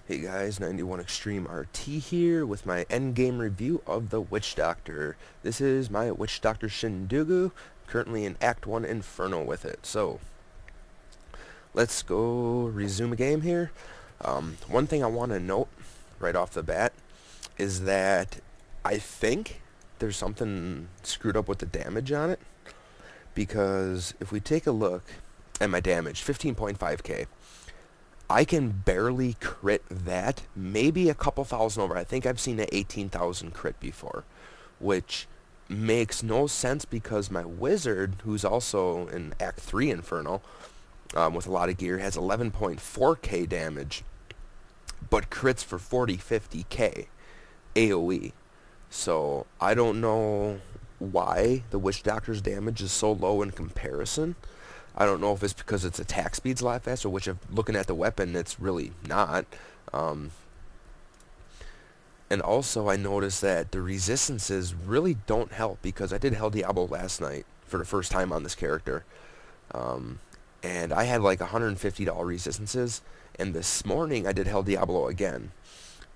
Hey guys, 91 Extreme RT here with my endgame review of the Witch Doctor. This is my Witch Doctor Shindugu, currently in Act 1 Inferno with it. So, let's go resume a game here. One thing I want to note right off the bat is that I think there's something screwed up with the damage on it. Because if we take a look at my damage, 15.5k. I can barely crit that, maybe a couple thousand over. I think I've seen an 18,000 crit before, which makes no sense because my wizard, who's also in Act 3 Inferno, with a lot of gear, has 11.4k damage, but crits for 40-50k AoE. So I don't know why the Witch Doctor's damage is so low in comparison. I don't know if it's because its attack speed's a lot faster, which if looking at the weapon, it's really not. And also I noticed that the resistances really don't help because I did Hell Diablo last night for the first time on this character. And I had like $150 resistances, and this morning I did Hell Diablo again.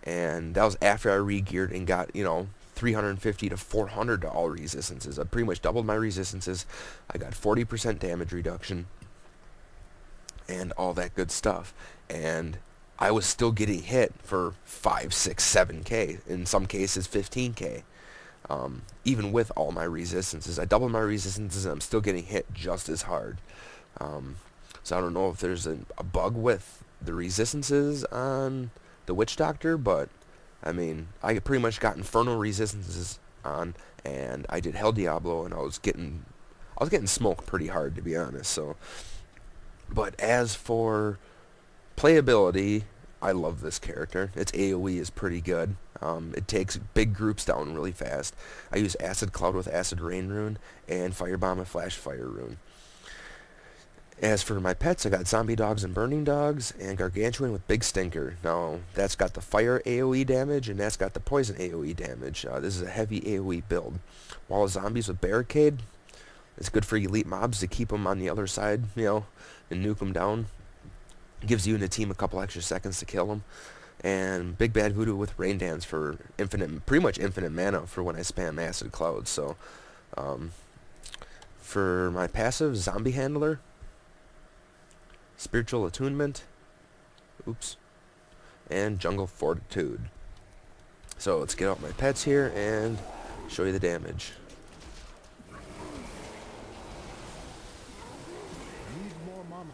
And that was after I re-geared and got, $350 to $400 resistances. I pretty much doubled my resistances. I got 40% damage reduction and all that good stuff. And I was still getting hit for 5, 6, 7k, in some cases 15k. Even with all my resistances. I doubled my resistances and I'm still getting hit just as hard. So I don't know if there's a bug with the resistances on the Witch Doctor, but I mean, I pretty much got Infernal resistances on, and I did Hell Diablo, and I was getting smoked pretty hard, to be honest. So, but as for playability, I love this character. Its AoE is pretty good. It takes big groups down really fast. I use Acid Cloud with Acid Rain rune, and Firebomb with Flash Fire rune. As for my pets, I got Zombie Dogs and Burning Dogs, and Gargantuan with Big Stinker. Now, that's got the Fire AoE damage, and that's got the Poison AoE damage. This is a heavy AoE build. Wall of Zombies with Barricade. It's good for elite mobs to keep them on the other side, and nuke them down. Gives you and the team a couple extra seconds to kill them. And Big Bad Voodoo with Rain Dance for pretty much infinite mana for when I spam Acid Cloud. So, for my passive, Zombie Handler, Spiritual Attunement, and Jungle Fortitude. So let's get out my pets here and show you the damage. Need more mama.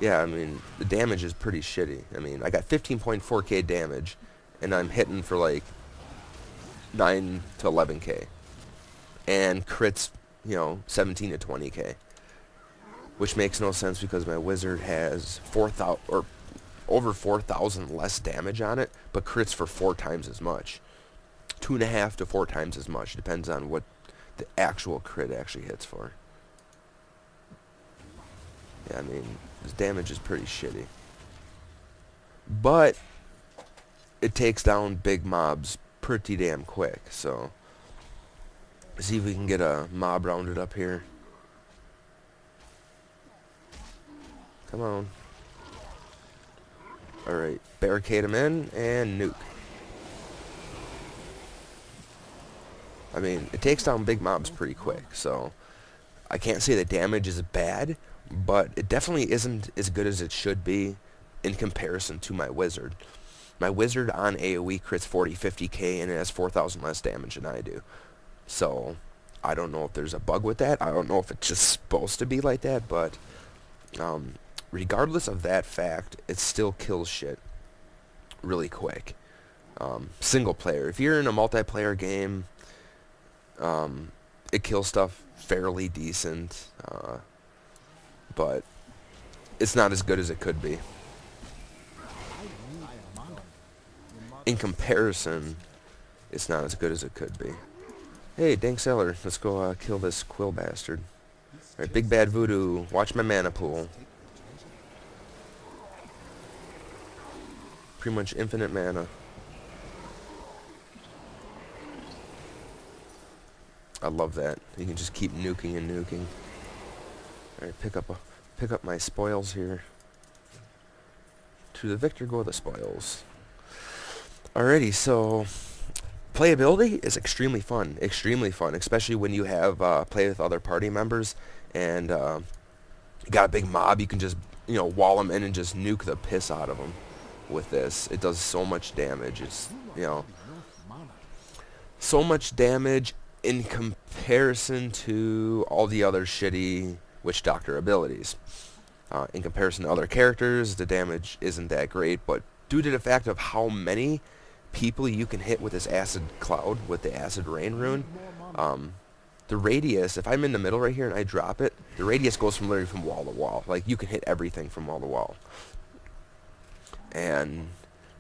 Yeah, I mean, the damage is pretty shitty. I mean, I got 15.4k damage, and I'm hitting for like 9 to 11k. And crits, 17 to 20k. Which makes no sense because my wizard has 4,000 or over 4,000 less damage on it, but crits for 4 times as much. 2.5 to 4 times as much, depends on what the actual crit actually hits for. Yeah, I mean, this damage is pretty shitty. But it takes down big mobs pretty damn quick, so see if we can get a mob rounded up here. Come on. Alright, barricade him in and nuke. I mean, it takes down big mobs pretty quick, so I can't say the damage is bad, but it definitely isn't as good as it should be in comparison to my wizard. My wizard on AoE crits 40-50k and it has 4,000 less damage than I do. So, I don't know if there's a bug with that. I don't know if it's just supposed to be like that, but regardless of that fact, it still kills shit really quick. Single player. If you're in a multiplayer game, it kills stuff fairly decent. But it's not as good as it could be. In comparison, it's not as good as it could be. Hey, DANK CELLAR, let's go kill this quill bastard. Alright, Big Bad Voodoo, watch my mana pool. Pretty much infinite mana. I love that. You can just keep nuking and nuking. Alright, pick up my spoils here. To the victor go the spoils. Alrighty, so playability is extremely fun, especially when you have play with other party members and you got a big mob. You can just wall them in and just nuke the piss out of them with this. It does so much damage. It's so much damage in comparison to all the other shitty Witch Doctor abilities. In comparison to other characters, the damage isn't that great, but due to the fact of how many people you can hit with this Acid Cloud, with the Acid Rain rune, the radius, if I'm in the middle right here and I drop it, the radius goes from literally from wall to wall. Like, you can hit everything from wall to wall. And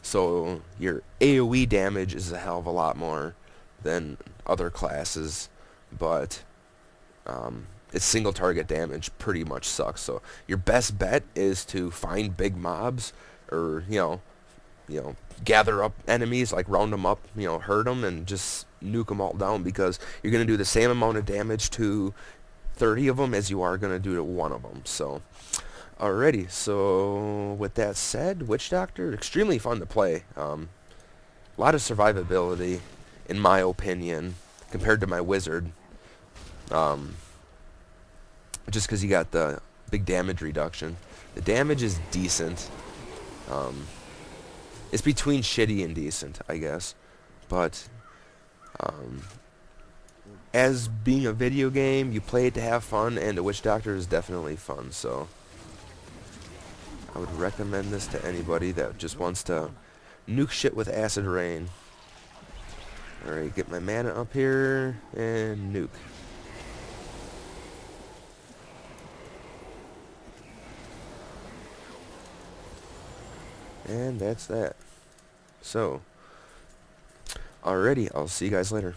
so your AoE damage is a hell of a lot more than other classes, but its single target damage pretty much sucks. So your best bet is to find big mobs, or gather up enemies, like round them up, hurt them, and just nuke them all down, because you're gonna do the same amount of damage to 30 of them as you are gonna do to one of them. So, alrighty. So with that said, Witch Doctor, extremely fun to play. A lot of survivability, in my opinion, compared to my Wizard. Just because you got the big damage reduction. The damage is decent. It's between shitty and decent, I guess. But as being a video game, you play it to have fun, and the Witch Doctor is definitely fun. So I would recommend this to anybody that just wants to nuke shit with Acid Rain. Alright, get my mana up here, and nuke. And that's that. So, alrighty, I'll see you guys later.